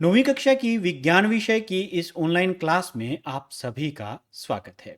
नौवीं कक्षा की विज्ञान विषय की इस ऑनलाइन क्लास में आप सभी का स्वागत है।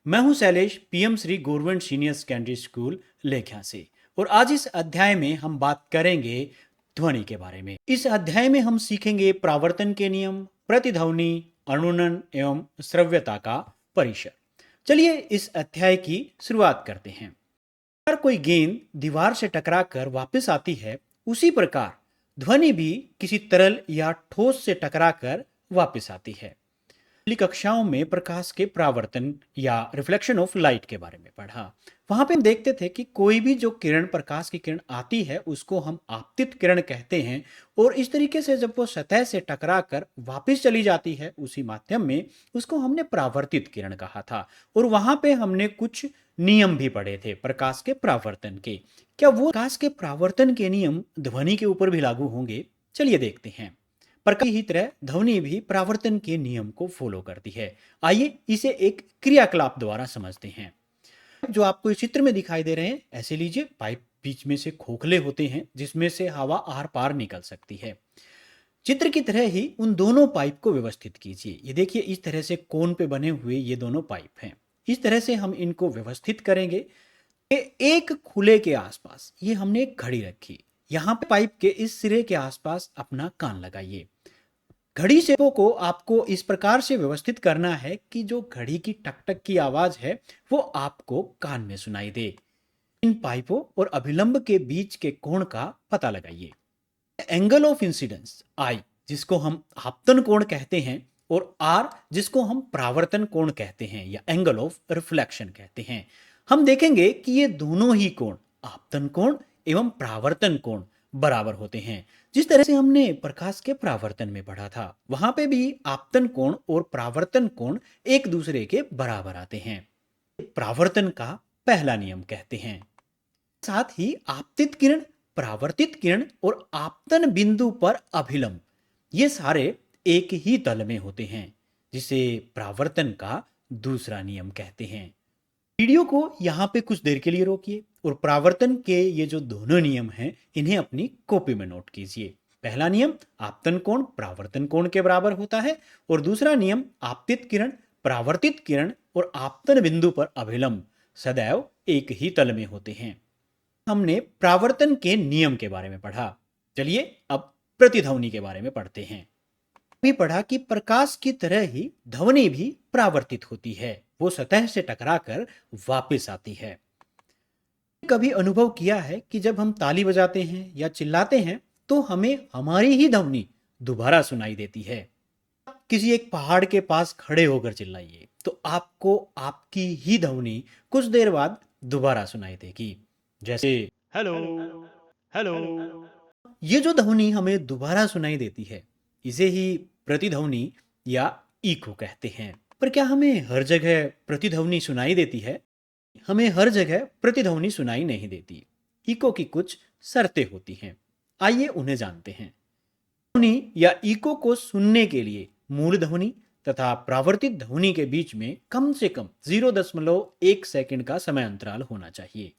मैं हूं Shailesh, PM Shri government senior secondary school Lekhya से। और आज इस अध्याय में हम बात करेंगे ध्वनि के बारे में। इस अध्याय में हम सीखेंगे प्रावर्तन के नियम, प्रतिध्वनि, अनुरणन एवं श्रव्यता का परिचय। चलिए इस अध्याय की शुरुआत करते हैं। अगर कोई गेंद दीवार से टकराकर वापस आती है, उसी प्रकार ध्वनि भी किसी तरल या ठोस से टकराकर वापस आती है। पिछली कक्षाओं में प्रकाश के परावर्तन या रिफ्लेक्शन ऑफ लाइट के बारे में पढ़ा। वहां पे हम देखते थे कि कोई भी जो किरण, प्रकाश की किरण आती है, उसको हम आपतित किरण कहते हैं। और इस तरीके से जब वो सतह से टकरा कर वापिस चली जाती है उसी माध्यम में, उसको हमने परावर्तित किरण कहा था। और वहां पे हमने कुछ नियम भी पढ़े थे प्रकाश के परावर्तन के। क्या वो प्रकाश के परावर्तन के नियम ध्वनि के ऊपर भी लागू होंगे? चलिए देखते हैं। प्रकाश की तरह ध्वनि भी परावर्तन के नियम को फॉलो करती है। आइए इसे एक क्रियाकलाप द्वारा समझते हैं। जो आपको इस चित्र में दिखाई दे रहे हैं, ऐसे लीजिए। पाइप बीच में से खोखले होते हैं जिसमें से हवा आर पार निकल सकती है। चित्र की तरह ही उन दोनों पाइप को व्यवस्थित कीजिए। ये देखिए, इस तरह से कोन पे बने हुए ये दोनों पाइप हैं। इस तरह से हम इनको व्यवस्थित करेंगे। एक खुले के आसपास ये हमने एक घड़ी रखी। यहाँ पे पाइप के इस सिरे के आसपास अपना कान लगाइए। घड़ी से को आपको इस प्रकार से व्यवस्थित करना है कि जो घड़ी की टक टक की आवाज है वो आपको कान में सुनाई दे। इन पाइपों और अभिलंब के बीच के कोण का पता लगाइए। एंगल ऑफ इंसिडेंस आई, जिसको हम आपतन कोण कहते हैं, और आर, जिसको हम परावर्तन कोण कहते हैं या एंगल ऑफ रिफ्लेक्शन कहते हैं। हम देखेंगे कि ये दोनों ही कोण, आपतन कोण एवं परावर्तन कोण, बराबर होते हैं। जिस तरह से हमने प्रकाश के परावर्तन में पढ़ा था, वहां पे भी आपतन कोण और परावर्तन कोण एक दूसरे के बराबर आते हैं। परावर्तन का पहला नियम कहते हैं। साथ ही आपतित किरण, परावर्तित किरण और आपतन बिंदु पर अभिलंब, ये सारे एक ही तल में होते हैं, जिसे परावर्तन का दूसरा नियम कहते हैं। वीडियो को यहाँ पे कुछ देर के लिए रोकिए और परावर्तन के ये जो दोनों नियम हैं, इन्हें अपनी कॉपी में नोट कीजिए। पहला नियम आपतन कोण परावर्तन कोण के बराबर होता है, और दूसरा नियम आपतित किरण, परावर्तित किरण और आपतन बिंदु पर अभिलंब सदैव एक ही तल में होते हैं। हमने परावर्तन के नियम के बारे में पढ़ा। चलिए अब प्रतिध्वनि के बारे में पढ़ते हैं। भी पढ़ा कि प्रकाश की तरह ही ध्वनि भी परावर्तित होती है, वो सतह से टकराकर वापस आती है। कभी अनुभव किया है कि जब हम ताली बजाते हैं या चिल्लाते हैं तो हमें हमारी ही ध्वनि दोबारा सुनाई देती है। किसी एक पहाड़ के पास खड़े होकर चिल्लाइए तो आपको आपकी ही ध्वनि कुछ देर बाद दोबारा सुनाई देगी, जैसे हेलो हेलो। ये जो ध्वनि हमें दोबारा सुनाई देती है, इसे ही प्रतिध्वनि या इको कहते हैं। पर क्या हमें हर जगह प्रतिध्वनि सुनाई देती है? हमें हर जगह प्रतिध्वनि सुनाई नहीं देती। इको की कुछ शर्तें होती हैं, आइए उन्हें जानते हैं। ध्वनि या इको को सुनने के लिए मूल ध्वनि तथा परावर्तित ध्वनि के बीच में कम से कम 0.1 सेकंड का समय अंतराल होना चाहिए।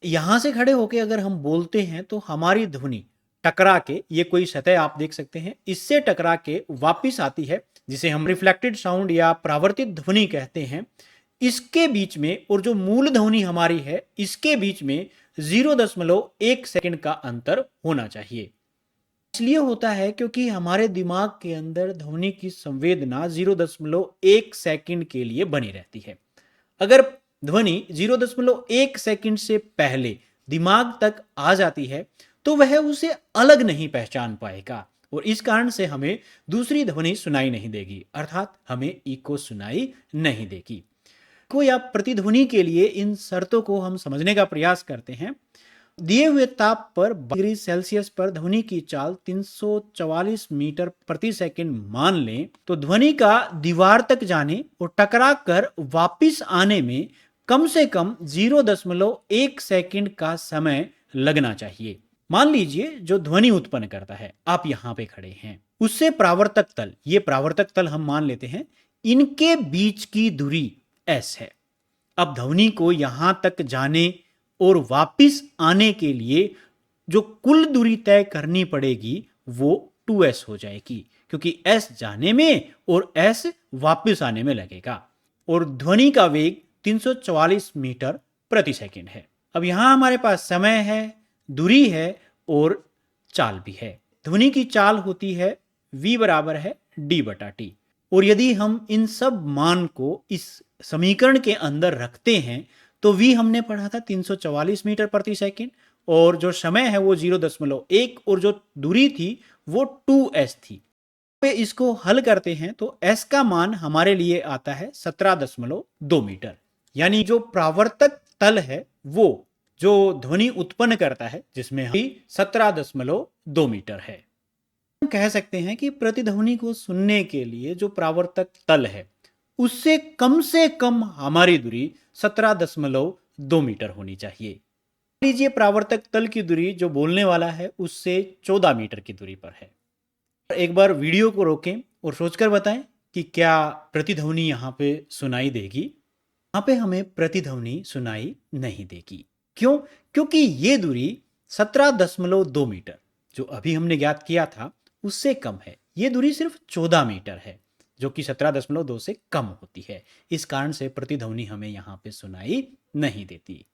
यहां से खड़े होकर अगर हम बोलते हैं तो हमारी ध्वनि टकरा के, ये कोई सतह आप देख सकते हैं, इससे टकरा के वापिस आती है, जिसे हम रिफ्लेक्टेड साउंड या परावर्तित ध्वनि कहते हैं। इसके बीच में और जो मूल ध्वनि हमारी है, इसके बीच में 0.1 सेकंड का अंतर होना चाहिए। इसलिए होता है क्योंकि हमारे दिमाग के अंदर ध्वनि की संवेदना 0.1 सेकंड के लिए बनी रहती है। अगर ध्वनि 0.1 सेकंड से पहले दिमाग तक आ जाती है तो वह उसे अलग नहीं पहचान पाएगा, और इस कारण से हमें दूसरी ध्वनि सुनाई नहीं देगी, अर्थात हमें इको सुनाई नहीं देगी। को या प्रतिध्वनि के लिए इन शर्तों को हम समझने का प्रयास करते हैं। दिए हुए ताप पर 22 डिग्री सेल्सियस पर ध्वनि की चाल 344 मीटर प्रति सेकंड मान लें तो ध्वनि का दीवार तक जाने और टकरा कर वापिस आने में कम से कम 0.1 सेकंड का समय लगना चाहिए। मान लीजिए जो ध्वनि उत्पन्न करता है, आप यहाँ पे खड़े हैं, उससे परावर्तक तल, ये परावर्तक तल हम मान लेते हैं, इनके बीच की दूरी s है। अब ध्वनि को यहां तक जाने और वापिस आने के लिए जो कुल दूरी तय करनी पड़ेगी वो 2s हो जाएगी, क्योंकि एस जाने में और एस वापस आने में लगेगा। और ध्वनि का वेग 344 मीटर प्रति सेकंड है। अब यहां हमारे पास समय है, दूरी है और चाल भी है। ध्वनि की चाल होती है v बराबर है d बटा टी। और यदि हम इन सब मान को इस समीकरण के अंदर रखते हैं तो v हमने पढ़ा था 344 मीटर प्रति सेकंड, और जो समय है वो 0.1 और जो दूरी थी वो 2s थी। पे इसको हल करते हैं तो s का मान हमारे लिए आता है 17.2 मीटर। यानी जो प्रावर्तक तल है वो जो ध्वनि उत्पन्न करता है जिसमें 17.2 मीटर है। हम कह सकते हैं कि प्रतिध्वनि को सुनने के लिए जो प्रावर्तक तल है उससे कम हमारी दूरी 17.2 मीटर होनी चाहिए। लीजिए प्रावर्तक तल की दूरी जो बोलने वाला है उससे 14 मीटर की दूरी पर है। एक बार वीडियो को रोकें और सोचकर बताएं कि क्या प्रतिध्वनि यहाँ पे सुनाई देगी। यहाँ पे हमें प्रतिध्वनि सुनाई नहीं देगी। क्यों? क्योंकि ये दूरी 17.2 मीटर जो अभी हमने ज्ञात किया था उससे कम है। ये दूरी सिर्फ 14 मीटर है जो कि 17.2 से कम होती है। इस कारण से प्रतिध्वनि हमें यहाँ पे सुनाई नहीं देती।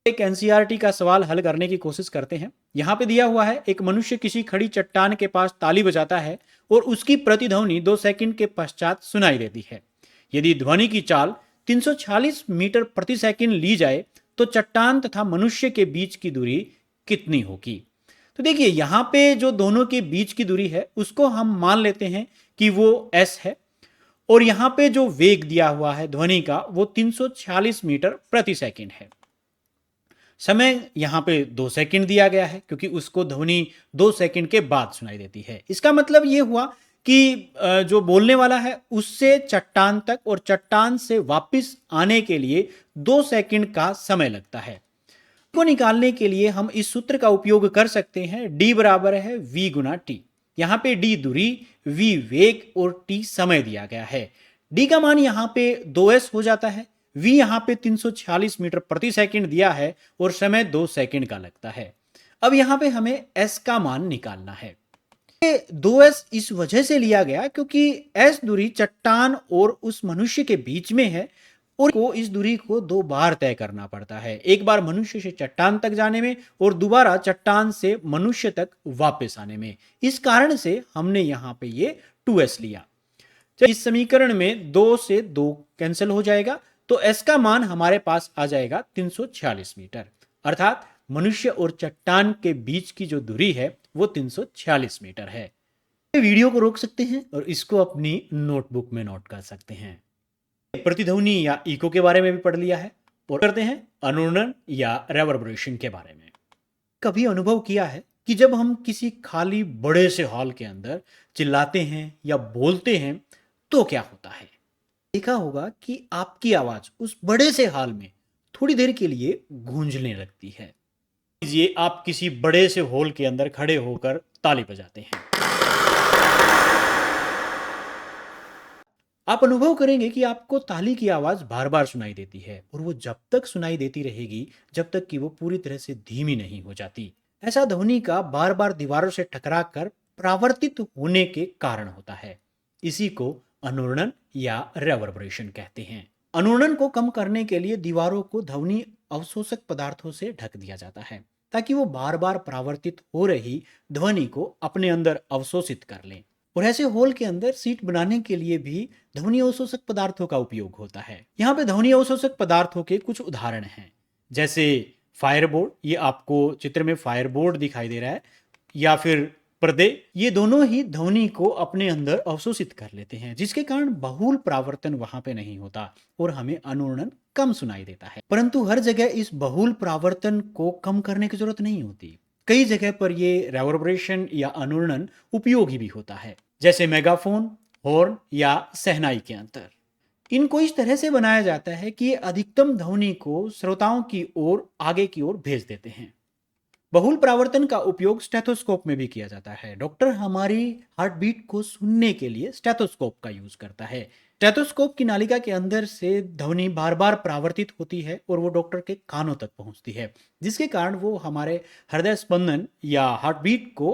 एक एनसीईआरटी का सवाल हल करने की कोशिश करते हैं। यहाँ पे दिया हुआ है एक मनुष्य किसी खड़ी चट्टान के पास ताली बजाता है और उसकी प्रतिध्वनि 2 सेकंड के पश्चात सुनाई देती है। यदि ध्वनि की चाल 346 मीटर प्रति सेकंड ली जाए तो चट्टान तथा मनुष्य के बीच की दूरी कितनी होगी? तो देखिए यहाँ पे जो दोनों के बीच की दूरी है उसको हम मान लेते हैं कि वो s है, और यहाँ पे जो वेग दिया हुआ है ध्वनि का वो 346 मीटर प्रति सेकंड है। समय यहाँ पे 2 सेकंड दिया गया है क्योंकि उसको ध्वनि 2 सेकंड के बाद सुनाई देती है। इसका मतलब ये हुआ कि जो बोलने वाला है उससे चट्टान तक और चट्टान से वापस आने के लिए 2 सेकंड का समय लगता है। को निकालने के लिए हम इस सूत्र का उपयोग कर सकते हैं। d बराबर है v गुना टी। यहाँ पे d दूरी, v वेग और t समय दिया गया है। d का मान यहाँ पे 2s हो जाता है। v यहाँ पे 346 मीटर प्रति सेकंड दिया है और समय 2 सेकंड का लगता है। अब यहाँ पे हमें s का मान निकालना है। 2s इस वजह से लिया गया क्योंकि s दूरी चट्टान और उस मनुष्य के बीच में है और को इस दूरी को 2 बार तय करना पड़ता है। एक बार मनुष्य से चट्टान तक जाने में और दोबारा चट्टान से मनुष्य तक वापस आने में। इस कारण से हमने यहाँ पे ये 2s लिया। इस समीकरण में 2 से 2 कैंसिल हो जाएगा तो s का मान हमारे पास आ जाएगा 346 मीटर। अर्थात मनुष्य और चट्टान के बीच की जो दूरी है वो 346 मीटर है। वीडियो को रोक सकते हैं और इसको अपनी नोटबुक में नोट कर सकते हैं। प्रतिध्वनि या इको के बारे में भी पढ़ लिया है और करते हैं अनुरणन या रेवर्बरेशन के बारे में। कभी अनुभव किया है कि जब हम किसी खाली बड़े से हॉल के अंदर चिल्लाते हैं या बोलते हैं तो क्या होता है? देखा होगा कि आपकी आवाज उस बड़े से हॉल में थोड़ी देर के लिए गूंजने लगती है। लीजिए आप किसी बड़े से हॉल के अंदर खड़े होकर ताली बजाते हैं। आप अनुभव करेंगे कि आपको ताली की आवाज बार बार सुनाई देती है और वो जब तक सुनाई देती रहेगी जब तक कि वो पूरी तरह से धीमी नहीं हो जाती। ऐसा ध्वनि का बार बार दीवारों से टकरा कर परावर्तित होने के कारण होता है। इसी को अनुरणन या रेवर्बरेशन कहते हैं। अनुरणन को कम करने के लिए दीवारों को ध्वनि अवशोषक पदार्थों से ढक दिया जाता है ताकि वो बार बार परावर्तित हो रही ध्वनि को अपने अंदर अवशोषित कर लें। और ऐसे होल के अंदर सीट बनाने के लिए भी ध्वनि अवशोषक पदार्थों का उपयोग होता है। यहाँ पे ध्वनि अवशोषक पदार्थों के कुछ उदाहरण हैं, जैसे फायरबोर्ड, ये आपको चित्र में फायरबोर्ड दिखाई दे रहा है, या फिर पर्दे, ये दोनों ही ध्वनि को अपने अंदर अवशोषित कर लेते हैं जिसके कारण बहुल परावर्तन वहां पे नहीं होता और हमें अनुरणन कम सुनाई देता है। परंतु हर जगह इस बहुल परावर्तन को कम करने की जरूरत नहीं होती। कई जगह पर ये रेवर्बरेशन या अनुरणन उपयोगी भी होता है, जैसे मेगाफोन, हॉर्न या शहनाई के अंतर। इनको इस तरह से बनाया जाता है कि ये अधिकतम ध्वनि को श्रोताओं की ओर आगे की ओर भेज देते हैं। बहुल परावर्तन का उपयोग स्टेथोस्कोप में भी किया जाता है। डॉक्टर हमारी हार्ट बीट को सुनने के लिए स्टेथोस्कोप का यूज करता है। स्टेथोस्कोप की नालिका के अंदर से ध्वनि बार बार परावर्तित होती है और वो डॉक्टर के कानों तक पहुंचती है, जिसके कारण वो हमारे हृदय स्पंदन या हार्ट बीट को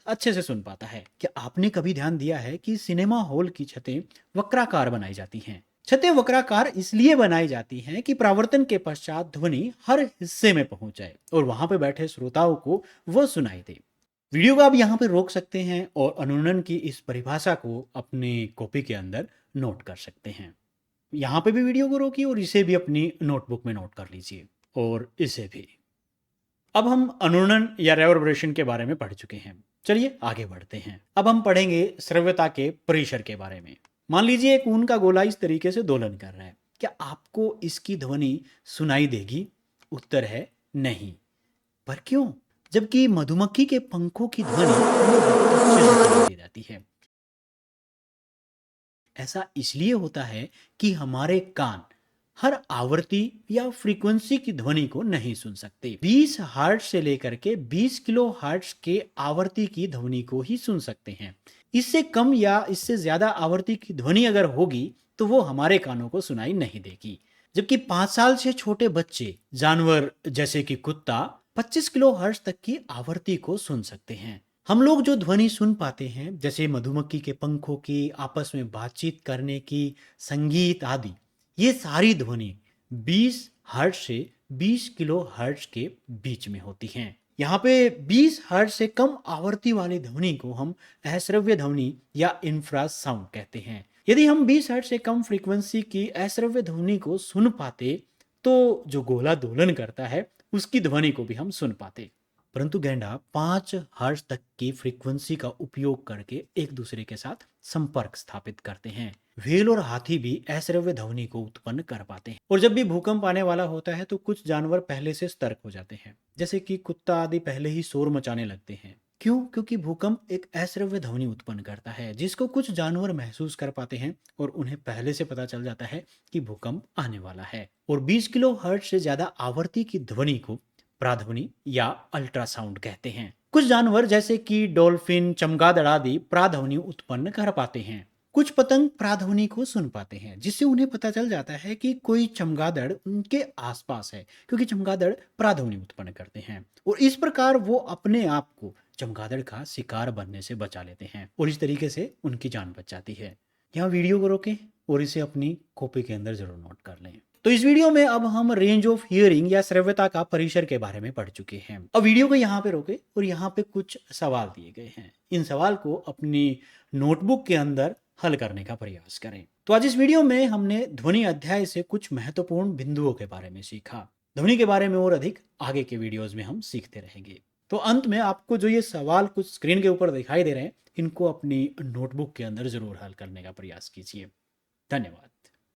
अच्छे से सुन पाता है। क्या आपने कभी ध्यान दिया है कि सिनेमा हॉल की छतें वक्राकार बनाई जाती हैं? छतें वक्राकार इसलिए बनाई जाती हैं कि परावर्तन के पश्चात ध्वनि हर हिस्से में पहुंच जाए और वहां पे बैठे श्रोताओं को वह सुनाई दे। वीडियो को आप यहाँ पे रोक सकते हैं और अनुरणन की इस परिभाषा को अपनी कॉपी के अंदर नोट कर सकते हैं। यहाँ पे भी वीडियो को रोकिए और इसे भी अपनी नोटबुक में नोट कर लीजिए और इसे भी। अब हम अनुरणन या रेवर्बरेशन के बारे में पढ़ चुके हैं। चलिए आगे बढ़ते हैं। अब हम पढ़ेंगे श्रव्यता के परिसर के बारे में। मान लीजिए एक ऊन का गोला इस तरीके से दोलन कर रहा है। क्या आपको इसकी ध्वनि सुनाई देगी? उत्तर है नहीं। पर क्यों? जबकि मधुमक्खी के पंखों की ध्वनि हमें बहुत अच्छे से सुनाई दे जाती है। ऐसा इसलिए होता है कि हमारे कान हर आवृत्ति या फ्रीक्वेंसी की ध्वनि को नहीं सुन सकते। 20 हर्ट्ज से लेकर के 20 किलो हर्ट्ज के आवृत्ति की ध्वनि को ही सुन सकते हैं। इससे कम या इससे ज्यादा आवृत्ति की ध्वनि अगर होगी तो वो हमारे कानों को सुनाई नहीं देगी। जबकि 5 साल से छोटे बच्चे जानवर जैसे कि कुत्ता 25 किलो हर्ट्ज तक की आवृत्ति को सुन सकते हैं। हम लोग जो ध्वनि सुन पाते हैं जैसे मधुमक्खी के पंखों की, आपस में बातचीत करने की, संगीत आदि, ये सारी ध्वनि 20 हर्ट्ज से 20 किलो हर्ट्ज के बीच में होती हैं। यहाँ पे 20 हर्ट्ज से कम आवृत्ति वाली ध्वनि को हम अश्रव्य ध्वनि या इंफ्रासाउंड कहते हैं। यदि हम 20 हर्ट्ज से कम फ्रीक्वेंसी की अश्रव्य ध्वनि को सुन पाते तो जो गोला दोलन करता है उसकी ध्वनि को भी हम सुन पाते। परंतु गैंडा 5 हर्ट्ज तक की फ्रीक्वेंसी का उपयोग करके एक दूसरे के साथ संपर्क स्थापित करते हैं। व्हेल और हाथी भी अश्रव्य ध्वनि को उत्पन्न कर पाते हैं। और जब भी भूकंप आने वाला होता है तो कुछ जानवर पहले से सतर्क हो जाते हैं, जैसे कि कुत्ता आदि पहले ही शोर मचाने लगते हैं। क्यों? क्योंकि भूकंप एक अश्रव्य ध्वनि उत्पन्न करता है जिसको कुछ जानवर महसूस कर पाते हैं और उन्हें पहले से पता चल जाता है कि भूकंप आने वाला है। और 20 किलो हर्ट्ज से ज्यादा आवृत्ति की ध्वनि को प्राध्वनि या अल्ट्रासाउंड कहते हैं। कुछ जानवर जैसे कि डॉल्फिन, चमगादड़ आदि प्राध्वनि उत्पन्न कर पाते हैं। कुछ पतंग प्राध्वनि को सुन पाते हैं जिससे उन्हें पता चल जाता है कि कोई चमगादड़ उनके आसपास है, क्योंकि चमगादड़ प्राध्वनि उत्पन्न करते हैं और इस प्रकार वो अपने आप को चमगादड़ का शिकार बनने से बचा लेते हैं और इस तरीके से उनकी जान बच जाती है। यहाँ वीडियो को रोकें और इसे अपनी कॉपी के अंदर जरूर नोट कर लें। तो इस वीडियो में अब हम रेंज ऑफ हियरिंग या श्रव्यता का परिसर के बारे में पढ़ चुके हैं। अब वीडियो को यहाँ पे रोके और यहाँ पे कुछ सवाल दिए गए हैं। इन सवाल को अपनी नोटबुक के अंदर हल करने का प्रयास करें। तो आज इस वीडियो में हमने ध्वनि अध्याय से कुछ महत्वपूर्ण बिंदुओं के बारे में सीखा। ध्वनि के बारे में और अधिक आगे के वीडियोज में हम सीखते रहेंगे। तो अंत में आपको जो ये सवाल कुछ स्क्रीन के ऊपर दिखाई दे रहे हैं, इनको अपनी नोटबुक के अंदर जरूर हल करने का प्रयास कीजिए। धन्यवाद।